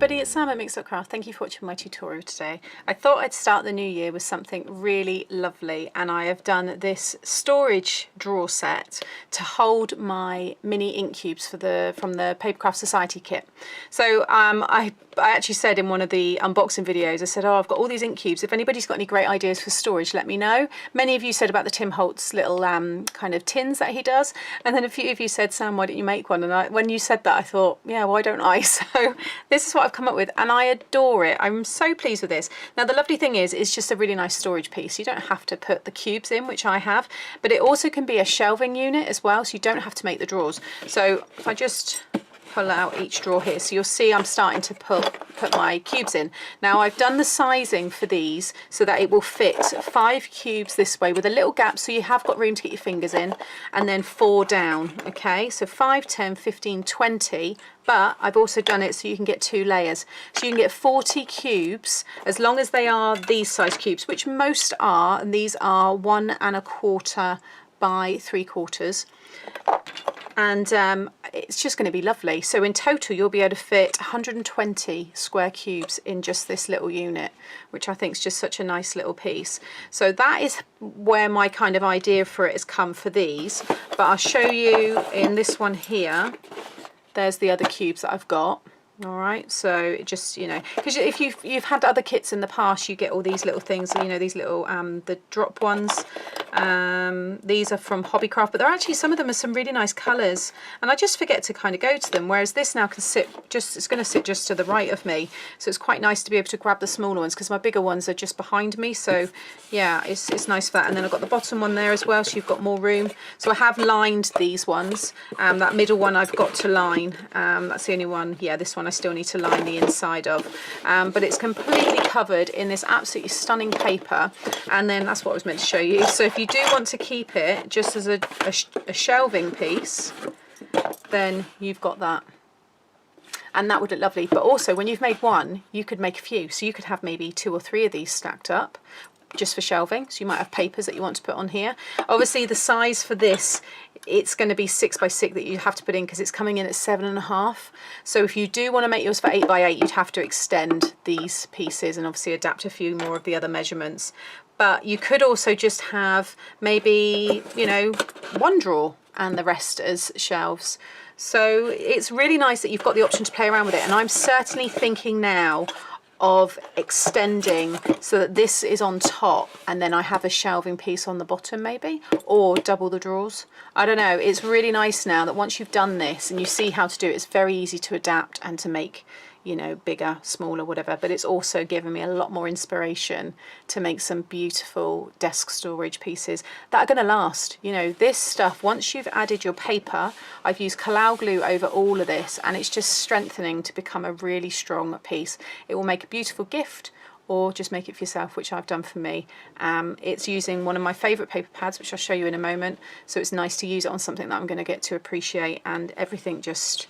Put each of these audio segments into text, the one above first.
everybody, it's Sam at Mix.Craft. Thank you for watching my tutorial today. I thought I'd start the new year with something really lovely, and I have done this storage drawer set to hold my mini ink cubes from the Papercraft Society kit. So I actually said in one of the unboxing videos, I said, oh, I've got all these ink cubes. If anybody's got any great ideas for storage, let me know. Many of you said about the Tim Holtz little kind of tins that he does, and then a few of you said, Sam, why don't you make one? And when you said that, I thought, yeah, why don't I? So this is what I've come up with, and I adore it. I'm so pleased with this. Now the lovely thing is, it's just a really nice storage piece. You don't have to put the cubes in, which I have, but it also can be a shelving unit as well, so you don't have to make the drawers. So if I just pull out each drawer here, so you'll see I'm starting to put my cubes in. Now I've done the sizing for these so that it will fit 5 cubes this way with a little gap, so you have got room to get your fingers in, and then 4 down. Okay, so 5, 10, 15, 20, but I've also done it so you can get 2 layers, so you can get 40 cubes as long as they are these size cubes, which most are, and these are 1 1/4 by 3/4. And it's just going to be lovely. So in total you'll be able to fit 120 square cubes in just this little unit, which I think is just such a nice little piece. So that is where my kind of idea for it has come for these, but I'll show you in this one here. There's the other cubes that I've got. All right, so it just, you know, because if you've had other kits in the past, you get all these little things, you know, these little the drop ones. These are from Hobbycraft, but they're actually, some of them are some really nice colours, and I just forget to kind of go to them, whereas this now can sit just, it's going to sit just to the right of me, so it's quite nice to be able to grab the smaller ones, because my bigger ones are just behind me. So yeah, it's nice for that. And then I've got the bottom one there as well, so you've got more room. So I have lined these ones. That middle one I've got to line. That's the only one. Yeah, this one I still need to line the inside of, but it's completely covered in this absolutely stunning paper. And then that's what I was meant to show you. So if you do want to keep it just as a shelving piece, then you've got that, and that would look lovely. But also when you've made one, you could make a few, so you could have maybe 2 or 3 of these stacked up just for shelving. So you might have papers that you want to put on here. Obviously the size for this, it's going to be 6 by 6 that you have to put in, because it's coming in at 7.5. So if you do want to make yours for 8 by 8, you'd have to extend these pieces and obviously adapt a few more of the other measurements. But you could also just have maybe, you know, 1 drawer and the rest as shelves. So it's really nice that you've got the option to play around with it. And I'm certainly thinking now of extending so that this is on top and then I have a shelving piece on the bottom maybe, or double the drawers. I don't know, it's really nice now that once you've done this and you see how to do it, it's very easy to adapt and to make, you know, bigger, smaller, whatever. But it's also given me a lot more inspiration to make some beautiful desk storage pieces that are going to last. You know, this stuff, once you've added your paper, I've used Collal glue over all of this, and it's just strengthening to become a really strong piece. It will make a beautiful gift, or just make it for yourself, which I've done for me. It's using one of my favourite paper pads, which I'll show you in a moment. So it's nice to use it on something that I'm going to get to appreciate, and everything just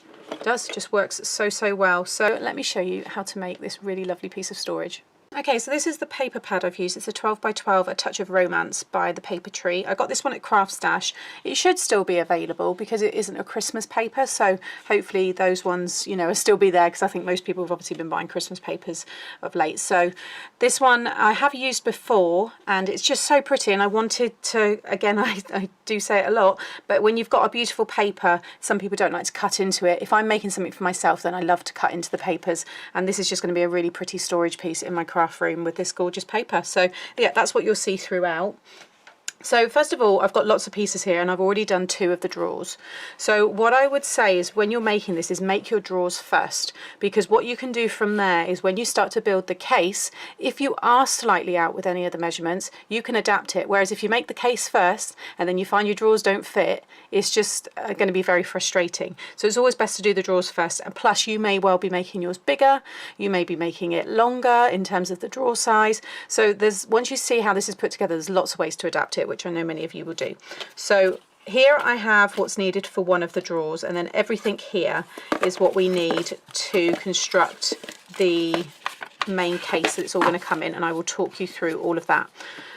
works so well. So let me show you how to make this really lovely piece of storage. Okay, so this is the paper pad I've used. It's a 12 by 12, A Touch of Romance by the Paper Tree. I got this one at Craft Stash. It should still be available because it isn't a Christmas paper, so hopefully those ones, you know, will still be there, because I think most people have obviously been buying Christmas papers of late. So this one I have used before, and it's just so pretty, and I wanted to, again, I do say it a lot, but when you've got a beautiful paper, some people don't like to cut into it. If I'm making something for myself, then I love to cut into the papers, and this is just going to be a really pretty storage piece in my craft room with this gorgeous paper. So yeah, that's what you'll see throughout. So first of all, I've got lots of pieces here, and I've already done 2 of the drawers. So what I would say is, when you're making this, is make your drawers first, because what you can do from there is, when you start to build the case, if you are slightly out with any of the measurements, you can adapt it. Whereas if you make the case first and then you find your drawers don't fit, it's just going to be very frustrating. So it's always best to do the drawers first, and plus you may well be making yours bigger, you may be making it longer in terms of the drawer size. So once you see how this is put together, there's lots of ways to adapt it, which I know many of you will do. So here I have what's needed for one of the drawers, and then everything here is what we need to construct the main case that it's all going to come in, and I will talk you through all of that.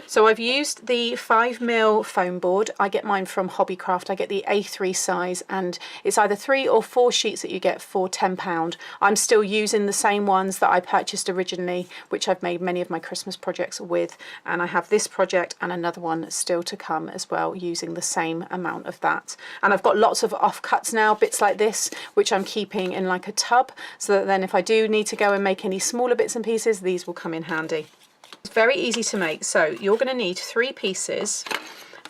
So I've used the 5mm foam board. I get mine from Hobbycraft. I get the A3 size, and it's either 3 or 4 sheets that you get for £10. I'm still using the same ones that I purchased originally, which I've made many of my Christmas projects with, and I have this project and another one still to come as well using the same amount of that. And I've got lots of offcuts now, bits like this, which I'm keeping in like a tub, so that then if I do need to go and make any smaller bits and pieces, these will come in handy. It's very easy to make. So you're going to need 3 pieces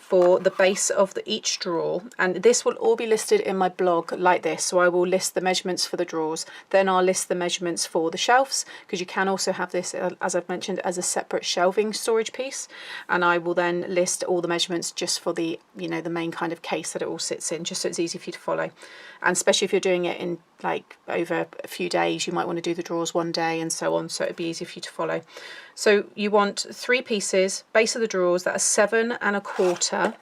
for the base of each drawer, and this will all be listed in my blog like this. So I will list the measurements for the drawers, then I'll list the measurements for the shelves, because you can also have this, as I've mentioned, as a separate shelving storage piece, and I will then list all the measurements just for the, you know, the main kind of case that it all sits in, just so it's easy for you to follow. And especially if you're doing it in like over a few days, you might want to do the drawers one day and so on, so it'd be easy for you to follow. So you want 3 pieces, base of the drawers, that are 7 1/4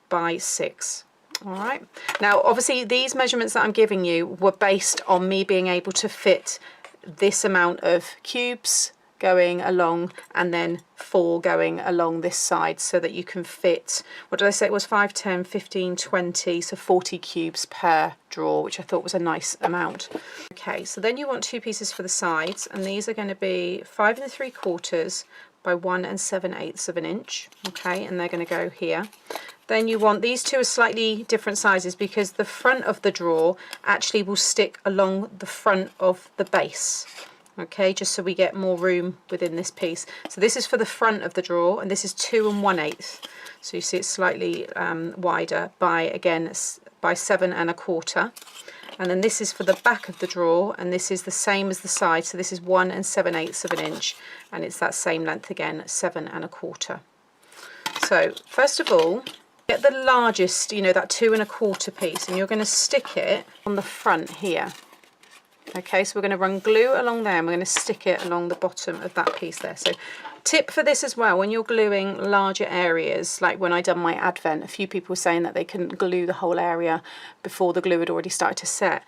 by 6. All right. Now, obviously, these measurements that I'm giving you were based on me being able to fit this amount of cubes going along and then 4 going along this side, so that you can fit, what did I say it was, 5, 10, 15, 20, so 40 cubes per drawer, which I thought was a nice amount. Okay, so then you want 2 pieces for the sides, and these are going to be 5 3/4 by 1 7/8 of an inch. Okay, and they're going to go here. Then you want, these 2 are slightly different sizes because the front of the drawer actually will stick along the front of the base. Okay, just so we get more room within this piece. So this is for the front of the drawer, and this is 2 1/8. So you see it's slightly wider by, again, by 7 1/4. And then this is for the back of the drawer, and this is the same as the side. So this is 1 7/8 of an inch, and it's that same length again, 7 1/4. So first of all, get the largest, you know, that 2 1/4 piece, and you're going to stick it on the front here. Okay, so we're going to run glue along there, and we're going to stick it along the bottom of that piece there. So tip for this as well, when you're gluing larger areas, like when I done my advent, a few people were saying that they couldn't glue the whole area before the glue had already started to set.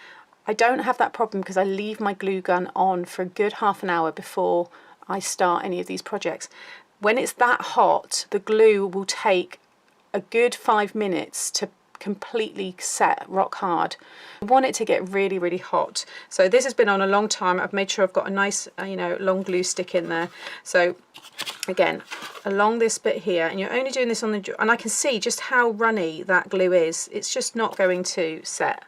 I don't have that problem because I leave my glue gun on for a good half an hour before I start any of these projects. When it's that hot, the glue will take a good 5 minutes to completely set rock hard. I want it to get really, really hot. So this has been on a long time. I've made sure I've got a nice, you know, long glue stick in there. So again, along this bit here, and you're only doing this on the, and I can see just how runny that glue is. It's just not going to set,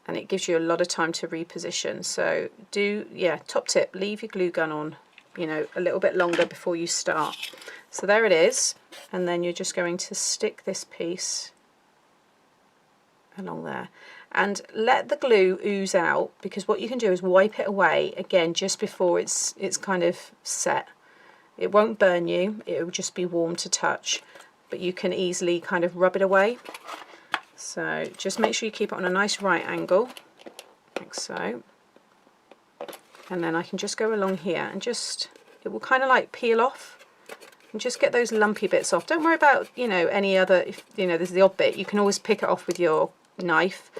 and it gives you a lot of time to reposition. So do, yeah, top tip, leave your glue gun on, you know, a little bit longer before you start. So there it is, and then you're just going to stick this piece along there and let the glue ooze out, because what you can do is wipe it away again just before it's kind of set. It won't burn you, it will just be warm to touch, but you can easily kind of rub it away. So just make sure you keep it on a nice right angle, like so, and then I can just go along here and just, it will kind of like peel off, and just get those lumpy bits off. Don't worry about, you know, any other, if you know there's the odd bit, you can always pick it off with your knife,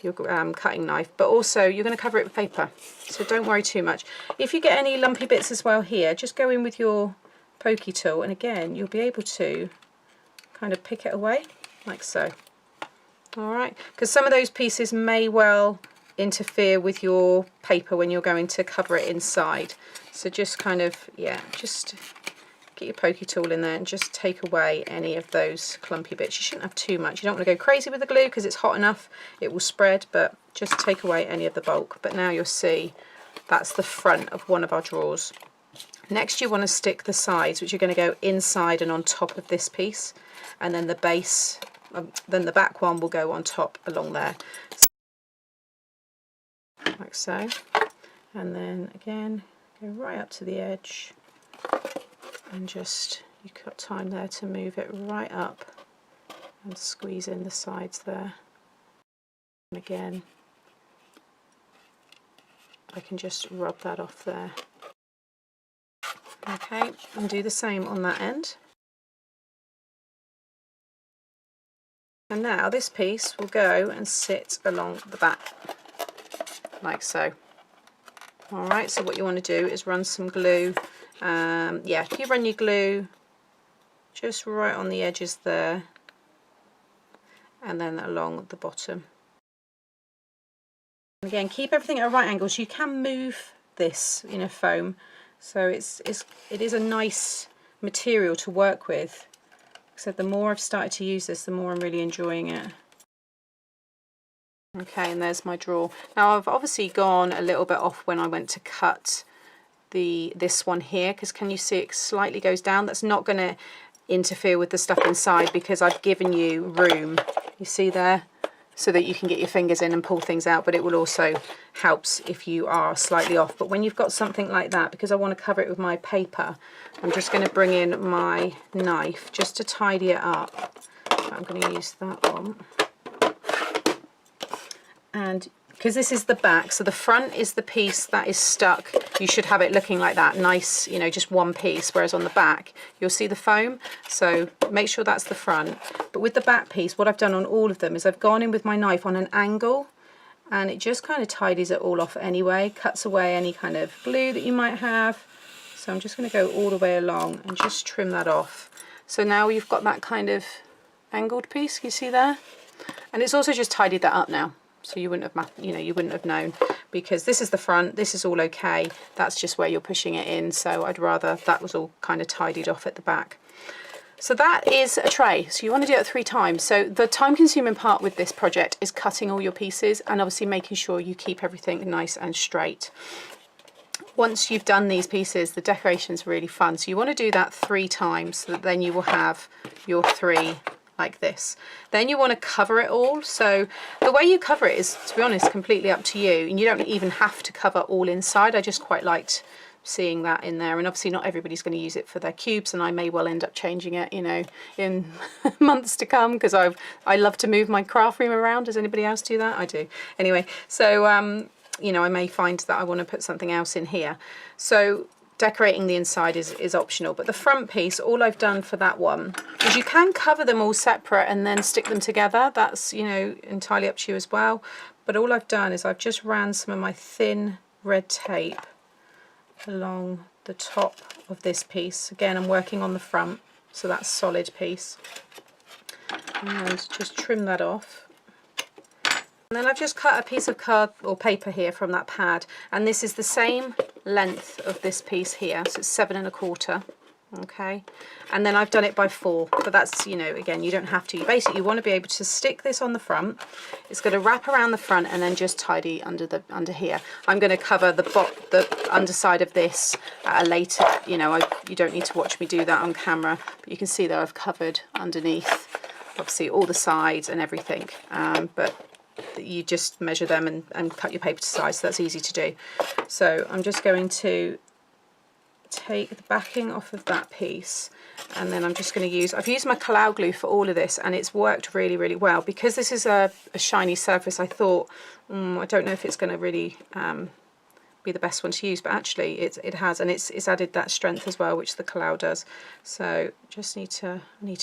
your cutting knife, but also you're going to cover it with paper, so don't worry too much. If you get any lumpy bits as well here, just go in with your pokey tool, and again you'll be able to kind of pick it away like so. All right, because some of those pieces may well interfere with your paper when you're going to cover it inside, so just kind of, yeah, just get your pokey tool in there and just take away any of those clumpy bits. You shouldn't have too much. You don't want to go crazy with the glue because it's hot enough, it will spread, but just take away any of the bulk. But now you'll see that's the front of one of our drawers. Next you want to stick the sides, which are going to go inside and on top of this piece, and then the base, then the back one will go on top along there, like so. And then again, go right up to the edge, and just, you've got time there to move it right up and squeeze in the sides there. And again, I can just rub that off there. Okay, and do the same on that end. And now this piece will go and sit along the back, like so. All right, so what you want to do is run some glue. Yeah, you run your glue just right on the edges there, and then along the bottom. Again, keep everything at right angles. You can move this, you know, foam, so it is a nice material to work with. So the more I've started to use this, the more I'm really enjoying it. Okay, and there's my drawer. Now I've obviously gone a little bit off when I went to cut this one here, because can you see it slightly goes down? That's not going to interfere with the stuff inside because I've given you room, you see there, so that you can get your fingers in and pull things out, but it will also helps if you are slightly off. But when you've got something like that, because I want to cover it with my paper, I'm just going to bring in my knife just to tidy it up. I'm going to use that one. And because this is the back, so the front is the piece that is stuck, you should have it looking like that, nice, you know, just one piece, whereas on the back you'll see the foam, so make sure that's the front. But with the back piece, what I've done on all of them is I've gone in with my knife on an angle, and it just kind of tidies it all off anyway, cuts away any kind of glue that you might have. So I'm just going to go all the way along and just trim that off. So now you've got that kind of angled piece, you see there? And it's also just tidied that up now. So you wouldn't have, you know, you wouldn't have known, because this is the front, this is all okay, that's just where you're pushing it in, so I'd rather that was all kind of tidied off at the back. So that is a tray, so you want to do it 3 times. So the time consuming part with this project is cutting all your pieces and obviously making sure you keep everything nice and straight. Once you've done these pieces, the decoration's really fun, so you want to do that 3 times, so that then you will have your 3 like this. Then you want to cover it all. So the way you cover it is, to be honest, completely up to you, and you don't even have to cover all inside. I just quite liked seeing that in there, and obviously not everybody's going to use it for their cubes, and I may well end up changing it, you know, in months to come, because I love to move my craft room around. Does anybody else do that? I do. Anyway, so you know, I may find that I want to put something else in here. So decorating the inside is optional, but the front piece, all I've done for that one is, you can cover them all separate and then stick them together. That's, you know, entirely up to you as well. But all I've done is I've just ran some of my thin red tape along the top of this piece. Again, I'm working on the front, so that's solid piece. And just trim that off. And then I've just cut a piece of card or paper here from that pad, and this is the same length of this piece here, so it's 7 1/4. Okay, and then I've done it by 4, but that's, you know, again, you don't have to. You basically want to be able to stick this on the front. It's going to wrap around the front and then just tidy under here. I'm going to cover the underside of this at a later, you know, you don't need to watch me do that on camera, but you can see that I've covered underneath, obviously all the sides and everything, but you just measure them and cut your paper to size, so that's easy to do. So I'm just going to take the backing off of that piece, and then I'm just going to use, I've used my Cloud Glue for all of this, and it's worked really, really well. Because this is a shiny surface, I thought, I don't know if it's going to really be the best one to use, but actually it has, and it's added that strength as well, which the Cloud does. So just need to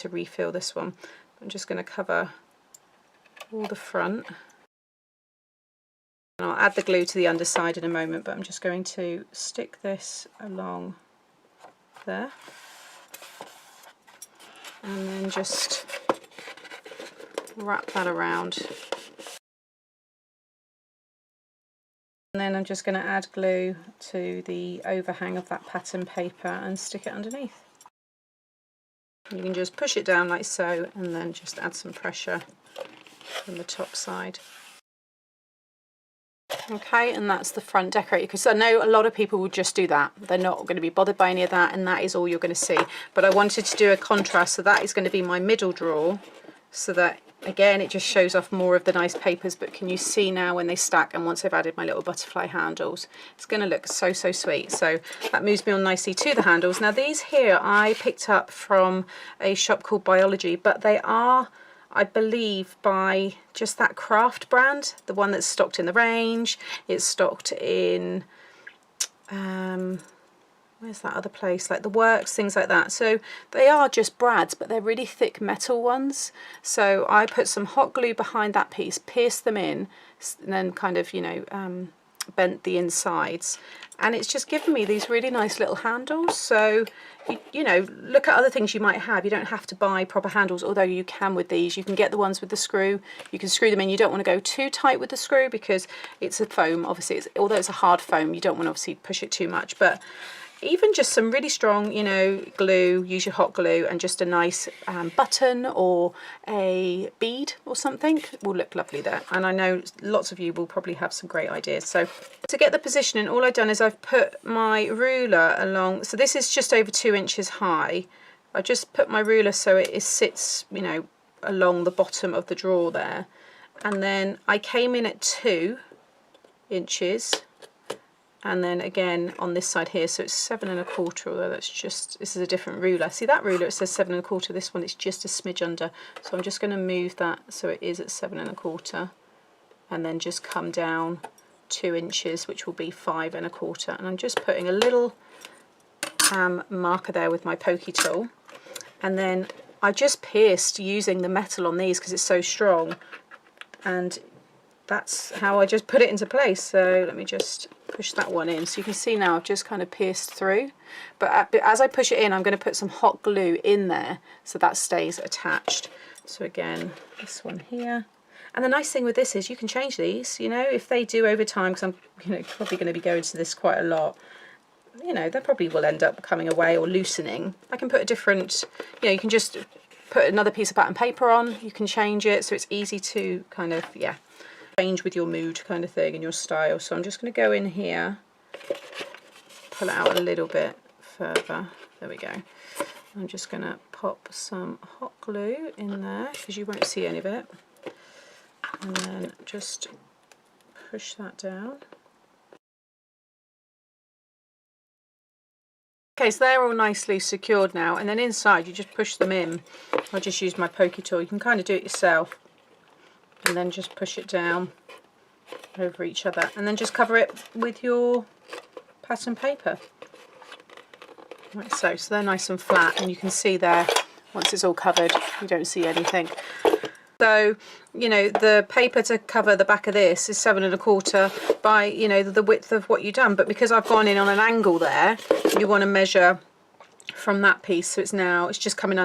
refill this one. I'm just going to cover all the front, and I'll add the glue to the underside in a moment, but I'm just going to stick this along there and then just wrap that around, and then I'm just going to add glue to the overhang of that pattern paper and stick it underneath. You can just push it down like so, and then just add some pressure from the top side. Okay, and that's the front decorated, because I know a lot of people will just do that. They're not going to be bothered by any of that, and that is all you're going to see. But I wanted to do a contrast, so that is going to be my middle drawer, so that again it just shows off more of the nice papers. But can you see now when they stack, and once I've added my little butterfly handles, it's going to look so sweet. So that moves me on nicely to the handles. Now these here I picked up from a shop called Biology, but they are, I believe, by just that craft brand, the one that's stocked in the range. It's stocked in where's that other place, like the Works, things like that. So they are just brads, but they're really thick metal ones. So I put some hot glue behind that piece, pierced them in, and then kind of, you know, bent the insides, and it's just given me these really nice little handles. So you know, look at other things you might have. You don't have to buy proper handles, although you can with these. You can get the ones with the screw. You can screw them in. You don't want to go too tight with the screw because it's a foam. Obviously, although it's a hard foam, you don't want to obviously push it too much. But even just some really strong, you know, glue, use your hot glue, and just a nice button or a bead or something will look lovely there. And I know lots of you will probably have some great ideas. So to get the positioning, all I've done is I've put my ruler along. So this is just over 2 inches high. I just put my ruler so it sits, you know, along the bottom of the drawer there. And then I came in at 2 inches. And then again on this side here, so it's 7 1/4, although that's just, this is a different ruler. See that ruler, it says 7 1/4, this one it's just a smidge under. So I'm just going to move that so it is at 7 1/4, and then just come down 2 inches, which will be 5 1/4. And I'm just putting a little marker there with my pokey tool. And then I just pierced using the metal on these because it's so strong. And that's how I just put it into place. So let me just push that one in. So you can see now I've just kind of pierced through. But as I push it in, I'm going to put some hot glue in there so that stays attached. So again, this one here. And the nice thing with this is you can change these, you know, if they do over time, because I'm, you know, probably going to be going to this quite a lot. You know, they probably will end up coming away or loosening. I can put a different, you know, you can just put another piece of pattern paper on. You can change it so it's easy to kind of, yeah, change with your mood kind of thing and your style. So I'm just going to go in here, pull it out a little bit further. There we go. I'm just going to pop some hot glue in there because you won't see any of it. And then just push that down. Okay, so they're all nicely secured now, and then inside you just push them in. I just use my pokey tool. You can kind of do it yourself, and then just push it down over each other, and then just cover it with your pattern paper. Like so. So they're nice and flat, and you can see there, once it's all covered, you don't see anything. So, you know, the paper to cover the back of this is 7 1/4 by, you know, the width of what you've done. But because I've gone in on an angle there, you want to measure from that piece, so it's just coming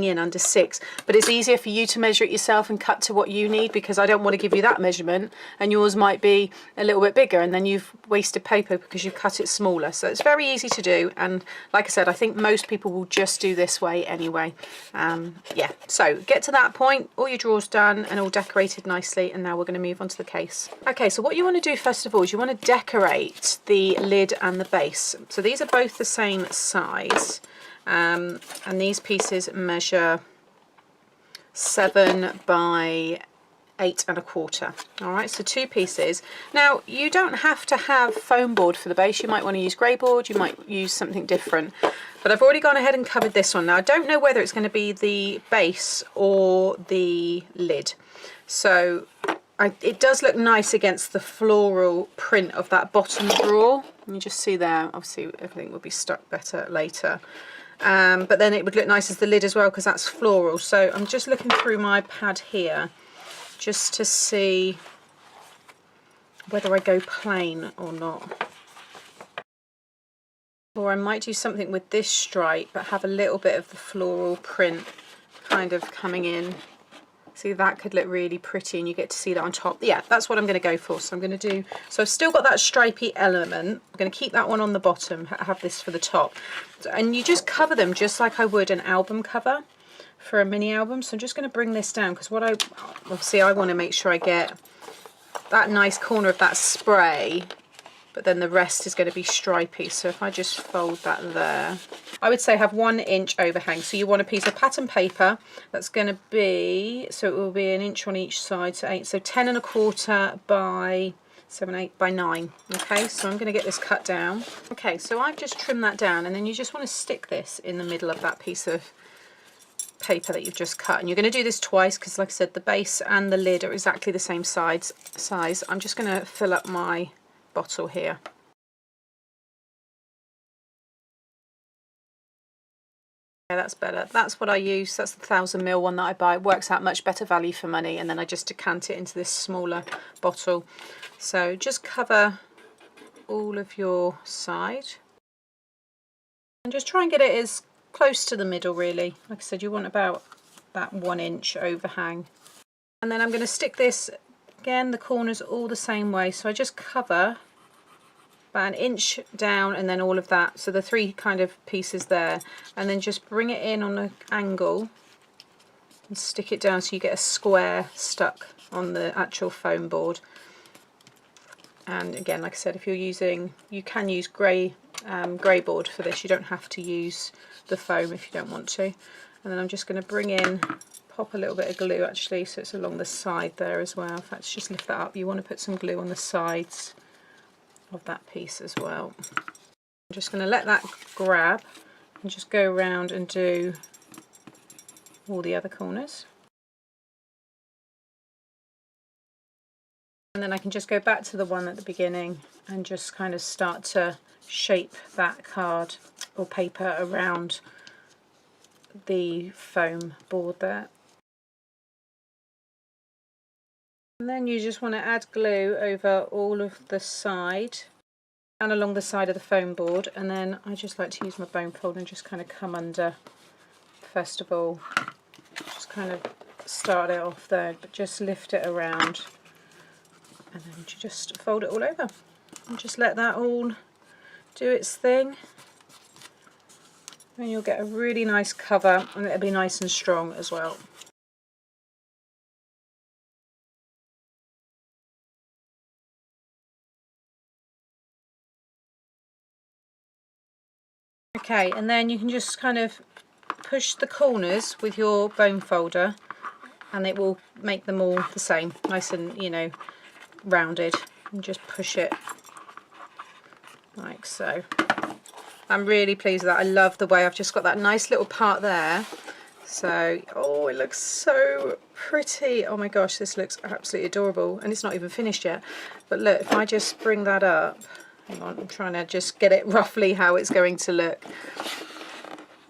in under 6. But it's easier for you to measure it yourself and cut to what you need, because I don't want to give you that measurement and yours might be a little bit bigger and then you've wasted paper because you cut it smaller. So it's very easy to do, and like I said, I think most people will just do this way anyway. Yeah, so get to that point, all your drawers done and all decorated nicely, and now we're going to move on to the case. Okay, so what you want to do first of all is you want to decorate the lid and the base. So these are both the same size. And these pieces measure 7 by 8 1/4. All right, so 2 pieces. Now you don't have to have foam board for the base. You might want to use grey board. You might use something different. But I've already gone ahead and covered this one. Now I don't know whether it's going to be the base or the lid. So it does look nice against the floral print of that bottom drawer. You just see there, obviously everything will be stuck better later. But then it would look nice as the lid as well because that's floral. So I'm just looking through my pad here just to see whether I go plain or not. Or I might do something with this stripe but have a little bit of the floral print kind of coming in. See, that could look really pretty and you get to see that on top. Yeah, that's what I'm going to go for. So I'm going to do, so I've still got that stripy element. I'm going to keep that one on the bottom, have this for the top. And you just cover them just like I would an album cover for a mini album. So I'm just going to bring this down because obviously I want to make sure I get that nice corner of that spray, but then the rest is going to be stripy. So if I just fold that there, I would say have 1 inch overhang. So you want a piece of pattern paper that's going to be, so it will be 1 inch on each side, so 8, so 10 1/4 by 7, 8 by 9. Okay, so I'm going to get this cut down. Okay, so I've just trimmed that down, and then you just want to stick this in the middle of that piece of paper that you've just cut. And you're going to do this twice because, like I said, the base and the lid are exactly the same size. I'm just going to fill up my bottle here. Yeah, that's better. That's what I use. That's the 1000ml one that I buy. It works out much better value for money, and then I just decant it into this smaller bottle. So just cover all of your side and just try and get it as close to the middle, really. Like I said, you want about that 1 inch overhang. And then I'm going to stick this again, the corners all the same way, so I just cover about 1 inch down and then all of that, so the 3 kind of pieces there, and then just bring it in on an angle and stick it down so you get a square stuck on the actual foam board. And again, like I said, if you're using, you can use grey board for this, you don't have to use the foam if you don't want to. And then I'm just going to bring in, pop a little bit of glue actually, so it's along the side there as well. In fact, just lift that up. You want to put some glue on the sides of that piece as well. I'm just going to let that grab and just go around and do all the other corners. And then I can just go back to the one at the beginning and just kind of start to shape that card or paper around the foam board there. And then you just want to add glue over all of the side and along the side of the foam board, and then I just like to use my bone folder and just kind of come under first of all, just kind of start it off there, but just lift it around and then you just fold it all over and just let that all do its thing, and you'll get a really nice cover and it'll be nice and strong as well. Okay, and then you can just kind of push the corners with your bone folder and it will make them all the same, nice and, you know, rounded, and just push it like so. I'm really pleased with that. I love the way I've just got that nice little part there. So, oh, it looks so pretty. Oh my gosh, this looks absolutely adorable, and it's not even finished yet. But look, if I just bring that up, hang on, I'm trying to just get it roughly how it's going to look.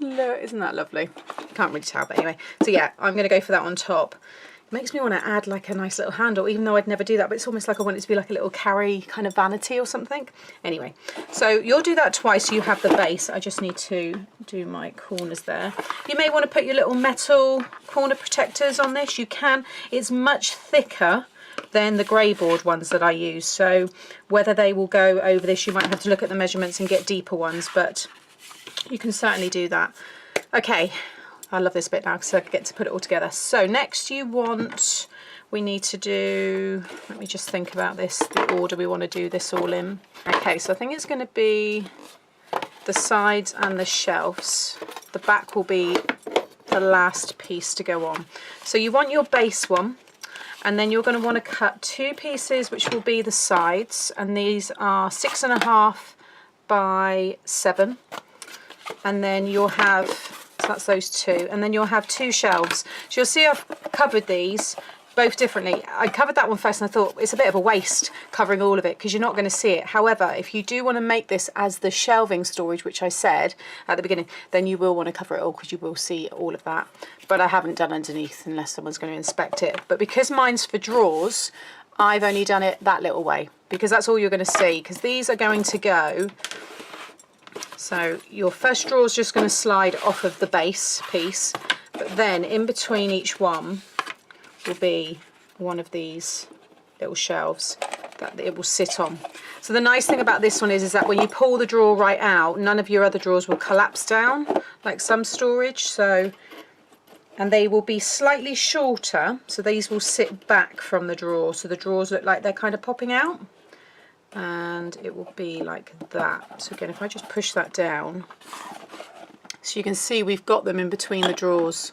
Look, isn't that lovely? Can't really tell, but anyway. So yeah, I'm going to go for that on top. It makes me want to add like a nice little handle, even though I'd never do that, but it's almost like I want it to be like a little carry kind of vanity or something. Anyway, so you'll do that twice, so you have the base. I just need to do my corners there. You may want to put your little metal corner protectors on this. You can. It's much thicker than the grey board ones that I use, so whether they will go over this, you might have to look at the measurements and get deeper ones, but you can certainly do that. Okay, I love this bit now because I get to put it all together. So next we need to do, let me just think about this, the order we want to do this all in. Okay, so I think it's going to be the sides and the shelves. The back will be the last piece to go on. So you want your base one, and then you're going to want to cut 2 pieces which will be the sides, and these are 6.5 by 7, and then you'll have, so that's those 2, and then you'll have 2 shelves. So you'll see I've covered these both differently. I covered that one first and I thought it's a bit of a waste covering all of it because you're not going to see it. However, if you do want to make this as the shelving storage, which I said at the beginning, then you will want to cover it all because you will see all of that. But I haven't done underneath unless someone's going to inspect it. But because mine's for drawers, I've only done it that little way because that's all you're going to see, because these are going to go. So your first drawer is just going to slide off of the base piece, but then in between each one will be one of these little shelves that it will sit on. So the nice thing about this one is that when you pull the drawer right out, none of your other drawers will collapse down like some storage. So, and they will be slightly shorter, so these will sit back from the drawer, so the drawers look like they're kind of popping out, and it will be like that. So again, if I just push that down, so you can see we've got them in between the drawers.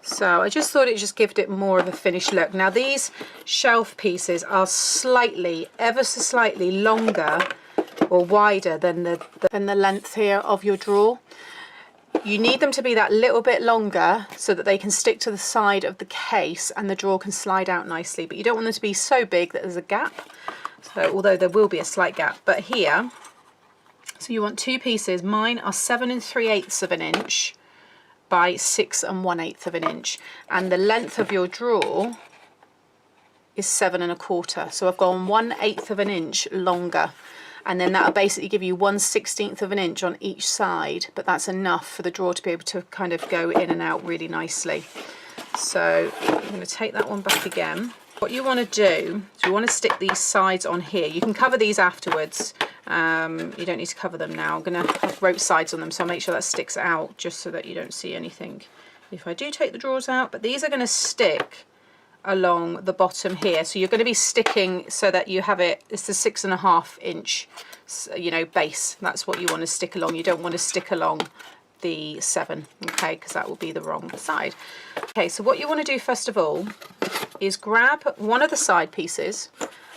So I just thought it just gave it more of a finished look. Now these shelf pieces are slightly, ever so slightly longer or wider than the length here of your drawer. You need them to be that little bit longer so that they can stick to the side of the case and the drawer can slide out nicely, but you don't want them to be so big that there's a gap. So although there will be a slight gap, but here, so you want 2 pieces. Mine are 7 3/8 of an inch. by 6 1/8 of an inch, and the length of your drawer is 7 1/4. So I've gone 1/8 of an inch longer, and then that'll basically give you 1/16 of an inch on each side, but that's enough for the drawer to be able to kind of go in and out really nicely. So I'm going to take that one back again. What you want to do is you want to stick these sides on here. You can cover these afterwards. You don't need to cover them now. I'm going to have rope sides on them, so I'll make sure that sticks out just so that you don't see anything if I do take the drawers out. But these are going to stick along the bottom here, so you're going to be sticking so that you have it, it's the 6 1/2 inch, you know, base. That's what you want to stick along. You don't want to stick along the 7, okay, because that will be the wrong side. Okay, so what you want to do first of all is grab one of the side pieces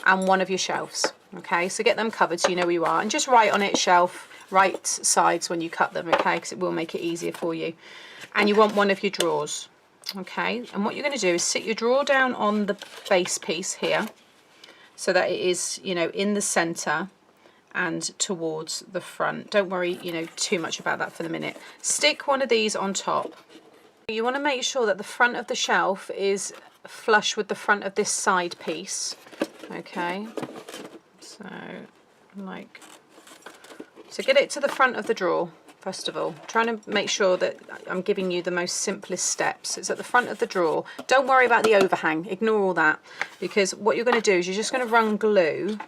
and one of your shelves. Okay, so get them covered so you know where you are, and just write on it shelf, right sides when you cut them, okay, because it will make it easier for you. And you want one of your drawers, okay, and what you're going to do is sit your drawer down on the base piece here so that it is, you know, in the center and towards the front. Don't worry, you know, too much about that for the minute. Stick one of these on top. You want to make sure that the front of the shelf is flush with the front of this side piece, okay, so get it to the front of the drawer first of all. Trying to make sure that I'm giving you the most simplest steps. It's at the front of the drawer. Don't worry about the overhang, ignore all that, because what you're going to do is you're just going to run glue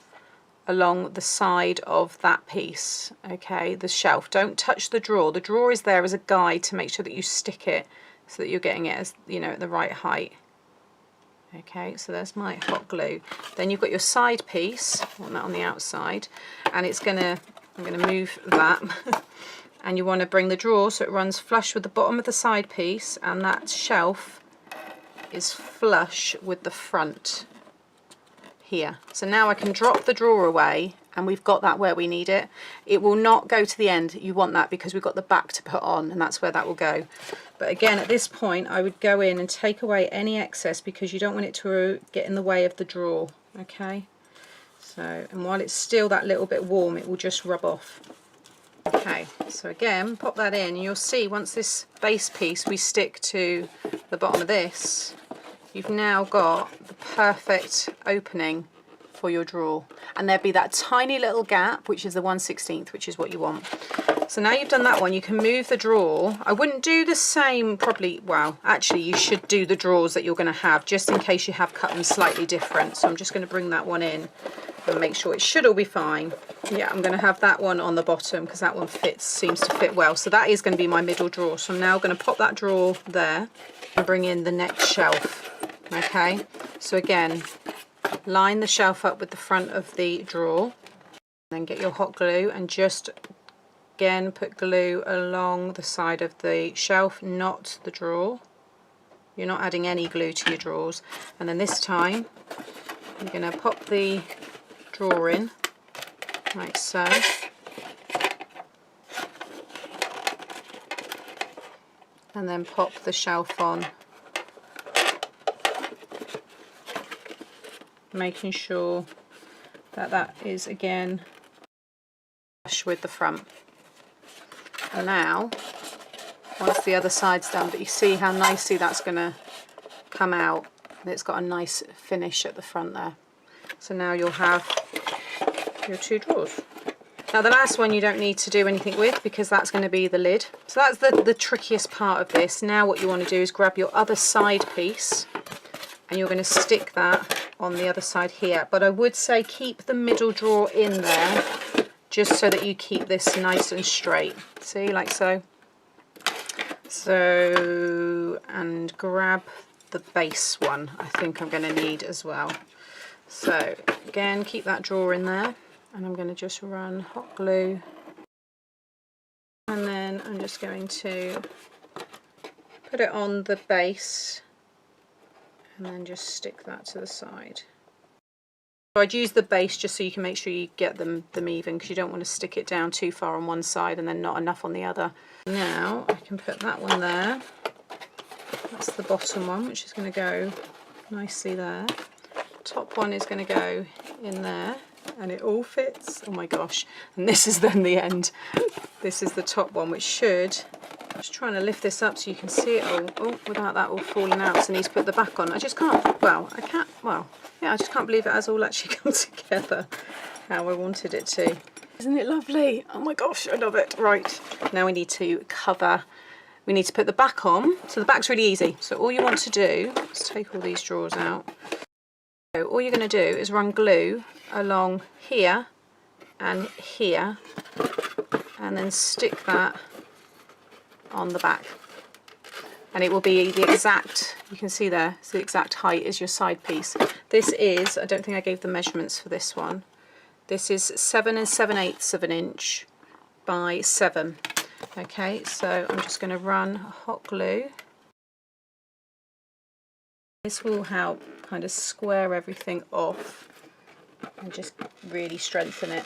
along the side of that piece, okay, the shelf. Don't touch the drawer. The drawer is there as a guide to make sure that you stick it so that you're getting it as, you know, at the right height. Okay, so there's my hot glue. Then you've got your side piece, I want that on the outside, and it's gonna, I'm gonna move that and you want to bring the drawer so it runs flush with the bottom of the side piece, and that shelf is flush with the front here. So now I can drop the drawer away and we've got that where we need it. It will not go to the end. You want that because we've got the back to put on, and that's where that will go. But again, at this point I would go in and take away any excess because you don't want it to get in the way of the drawer, okay? So, and while it's still that little bit warm, it will just rub off. Okay, so again, pop that in, and you'll see once this base piece we stick to the bottom of this, you've now got the perfect opening for your drawer, and there'll be that tiny little gap, which is the 1/16, which is what you want. So now you've done that one, you can move the drawer. I wouldn't do the same, probably, well, actually you should do the drawers that you're going to have, just in case you have cut them slightly different. So I'm just going to bring that one in and make sure it should all be fine. Yeah, I'm going to have that one on the bottom because that one fits, seems to fit well. So that is going to be my middle drawer. So I'm now going to pop that drawer there and bring in the next shelf. Okay, so again, line the shelf up with the front of the drawer, then get your hot glue and just again put glue along the side of the shelf, not the drawer. You're not adding any glue to your drawers. And then this time you're going to pop the drawer in like so, and then pop the shelf on, making sure that that is again flush with the front. And now once the other side's done, but you see how nicely that's going to come out, and it's got a nice finish at the front there. So now you'll have your two drawers. Now the last one you don't need to do anything with because that's going to be the lid. So that's the trickiest part of this. Now what you want to do is grab your other side piece and you're going to stick that on the other side here. But I would say keep the middle drawer in there just so that you keep this nice and straight. See, like so. So, and grab the base one I think I'm going to need as well. So again, keep that drawer in there, and I'm going to just run hot glue, and then I'm just going to put it on the base and then just stick that to the side. So I'd use the base just so you can make sure you get them even, because you don't want to stick it down too far on one side and then not enough on the other. Now I can put that one there. That's the bottom one, which is going to go nicely there. Top one is going to go in there, and it all fits. Oh my gosh. And this is then the end. This is the top one, which should Just trying to lift this up so you can see it all. Oh, without that all falling out, so I need to put the back on. I just can't, well, I can't, well, yeah, I just can't believe it has all actually come together how I wanted it to. Isn't it lovely? Oh my gosh, I love it. Right, now we need to cover, we need to put the back on. So the back's really easy. So all you want to do, let's take all these drawers out. So all you're going to do is run glue along here and here, and then stick that on the back, and it will be the exact, you can see there, it's the exact height as your side piece. This is, I don't think I gave the measurements for this one, this is 7 7/8 of an inch by 7. Okay, so I'm just going to run hot glue. This will help kind of square everything off and just really strengthen it.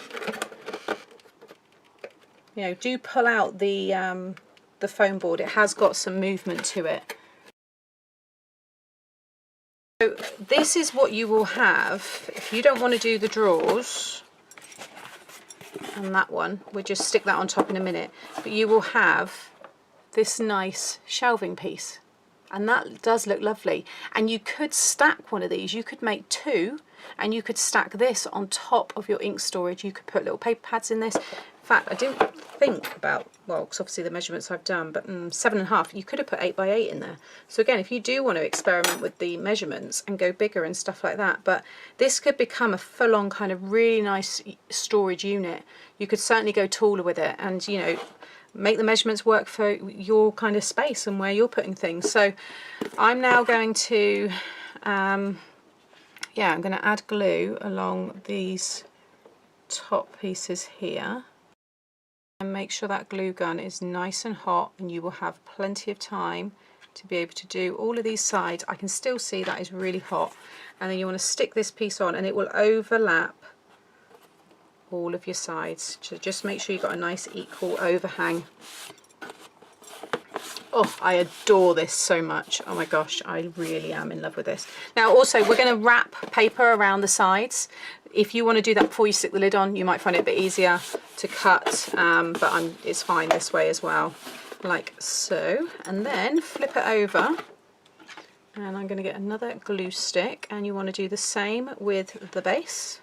You know, do pull out the foam board, it has got some movement to it. So this is what you will have if you don't want to do the drawers on that one. We'll just stick that on top in a minute, but you will have this nice shelving piece, and that does look lovely. And you could stack one of these, you could make two, and you could stack this on top of your ink storage. You could put little paper pads in this. In fact, I didn't think about, well, because obviously the measurements I've done, but 7.5, you could have put 8 by 8 in there. So again, if you do want to experiment with the measurements and go bigger and stuff like that, but this could become a full-on kind of really nice storage unit. You could certainly go taller with it, and you know, make the measurements work for your kind of space and where you're putting things. So I'm now going to, yeah, I'm going to add glue along these top pieces here. And make sure that glue gun is nice and hot, and you will have plenty of time to be able to do all of these sides. I can still see that is really hot. And then you want to stick this piece on, and it will overlap all of your sides. So just make sure you've got a nice equal overhang. Oh, I adore this so much. Oh my gosh, I really am in love with this. Now also, we're going to wrap paper around the sides. If you want to do that before you stick the lid on, you might find it a bit easier to cut, but it's fine this way as well, like so. And then flip it over, and I'm going to get another glue stick, and you want to do the same with the base.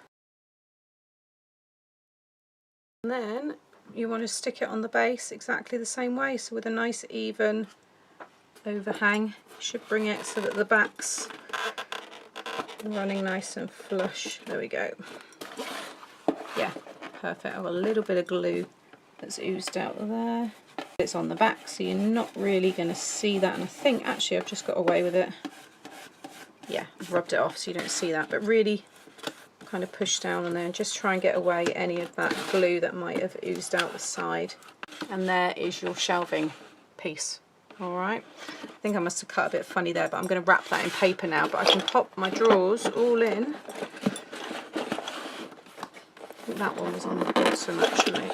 And then you want to stick it on the base exactly the same way, so with a nice even overhang. You should bring it so that the back's running nice and flush. There we go. Yeah, perfect. I've got a little bit of glue that's oozed out of there. It's on the back, so you're not really going to see that, and I think actually I've just got away with it. Yeah, I've rubbed it off so you don't see that, but really kind of push down on there and just try and get away any of that glue that might have oozed out the side. And there is your shelving piece. Alright, I think I must have cut a bit funny there, but I'm going to wrap that in paper now, but I can pop my drawers all in. I think that one was on the bottom actually.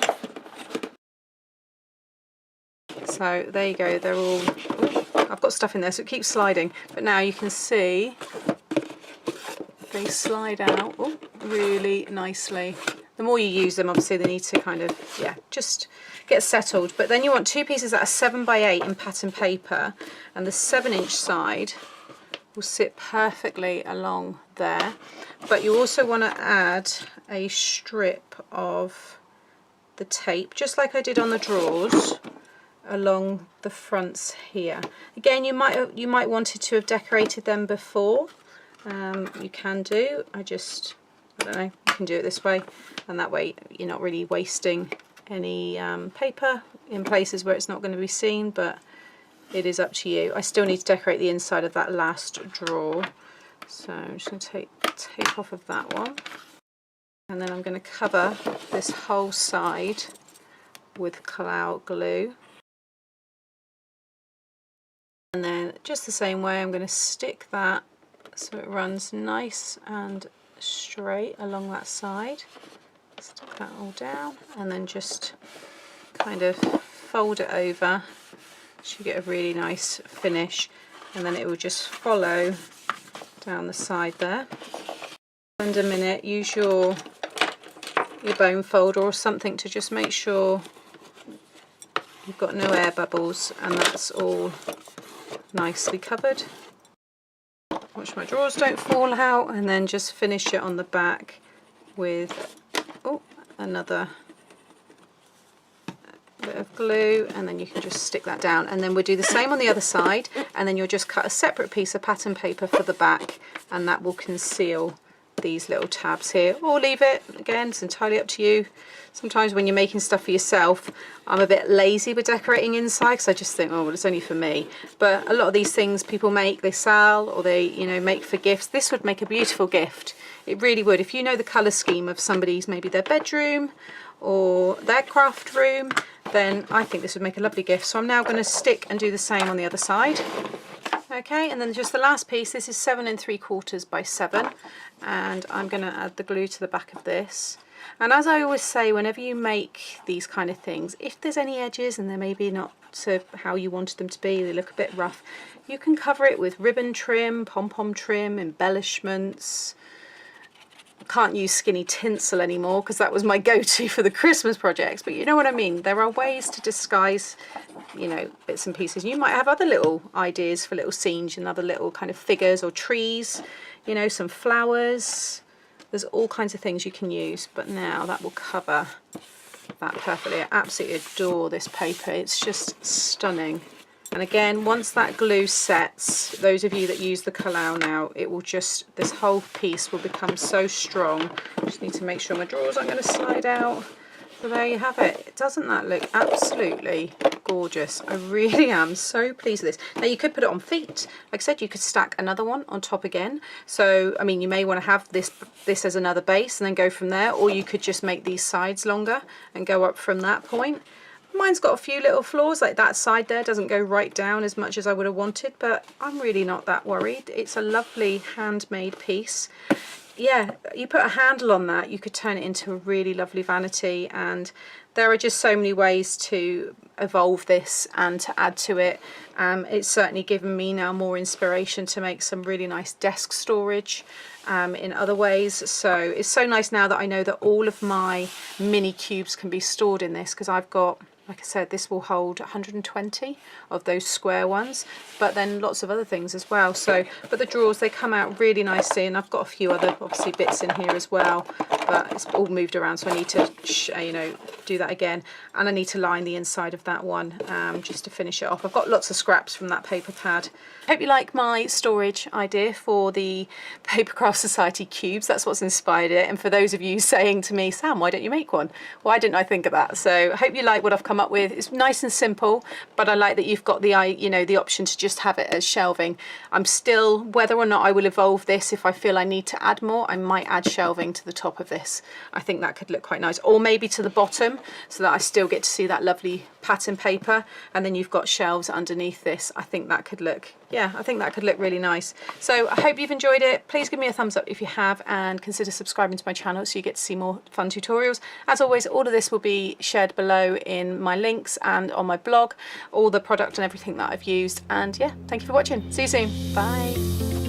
So there you go, they're all, oh, I've got stuff in there so it keeps sliding, but now you can see they slide out really nicely. The more you use them, obviously they need to kind of, yeah, just get settled. But then you want two pieces that are 7 by 8 in pattern paper, and the 7-inch side will sit perfectly along there. But you also want to add a strip of the tape, just like I did on the drawers, along the fronts here. Again, you might wanted to have decorated them before. You can do. I don't know, you can do it this way, and that way you're not really wasting any paper in places where it's not going to be seen, but it is up to you. I still need to decorate the inside of that last drawer, so I'm just going to take the tape off of that one, and then I'm going to cover this whole side with cloud glue. And then just the same way, I'm going to stick that so it runs nice and straight along that side. Stick that all down, and then just kind of fold it over so you get a really nice finish, and then it will just follow down the side there. And a minute, use your bone folder or something to just make sure you've got no air bubbles, and that's all nicely covered. Watch my drawers don't fall out, and then just finish it on the back with another bit of glue, and then you can just stick that down, and then we'll do the same on the other side, and then you'll just cut a separate piece of pattern paper for the back, and that will conceal these little tabs here, or leave it. Again, it's entirely up to you. Sometimes when you're making stuff for yourself, I'm a bit lazy with decorating inside because I just think, oh well, it's only for me. But a lot of these things people make, they sell, or they, you know, make for gifts. This would make a beautiful gift. It really would. If you know the colour scheme of somebody's, maybe their bedroom or their craft room, then I think this would make a lovely gift. So I'm now going to stick and do the same on the other side. Okay, and then just the last piece. This is 7 3/4 by 7, and I'm going to add the glue to the back of this. And as I always say, whenever you make these kind of things, if there's any edges and they're maybe not to how you wanted them to be, they look a bit rough, you can cover it with ribbon trim, pom-pom trim, embellishments. Can't use skinny tinsel anymore because that was my go-to for the Christmas projects, but you know what I mean. There are ways to disguise, you know, bits and pieces. You might have other little ideas for little scenes and other little kind of figures or trees, you know, some flowers. There's all kinds of things you can use, but now that will cover that perfectly. I absolutely adore this paper. It's just stunning. And again, once that glue sets, those of you that use the Collall now, it will just, this whole piece will become so strong. Just need to make sure my drawers aren't going to slide out. So there you have it. Doesn't that look absolutely gorgeous? I really am so pleased with this. Now you could put it on feet. Like I said, you could stack another one on top again. So, I mean, you may want to have this as another base and then go from there, or you could just make these sides longer and go up from that point. Mine's got a few little flaws, like that side there doesn't go right down as much as I would have wanted, but I'm really not that worried. It's a lovely handmade piece. Yeah, you put a handle on that, you could turn it into a really lovely vanity, and there are just so many ways to evolve this and to add to it. It's certainly given me now more inspiration to make some really nice desk storage in other ways. So it's so nice now that I know that all of my mini cubes can be stored in this, because I've got, like I said, this will hold 120 of those square ones, but then lots of other things as well. So, but the drawers, they come out really nicely, and I've got a few other obviously bits in here as well, but it's all moved around, so I need to you know, do that again, and I need to line the inside of that one just to finish it off. I've got lots of scraps from that paper pad. Hope you like my storage idea for the Paper Craft Society cubes. That's what's inspired it. And for those of you saying to me, Sam, why don't you make one? Why didn't I think of that? So I hope you like what I've come up with. It's nice and simple, but I like that you've got the, you know, the option to just have it as shelving. I'm still, whether or not I will evolve this, if I feel I need to add more, I might add shelving to the top of this. I think that could look quite nice, or maybe to the bottom, so that I still get to see that lovely pattern paper, and then you've got shelves underneath this. I think that could look, yeah, I think that could look really nice. So I hope you've enjoyed it. Please give me a thumbs up if you have, and consider subscribing to my channel so you get to see more fun tutorials. As always, all of this will be shared below in my links and on my blog, all the product and everything that I've used. And yeah, thank you for watching. See you soon. Bye.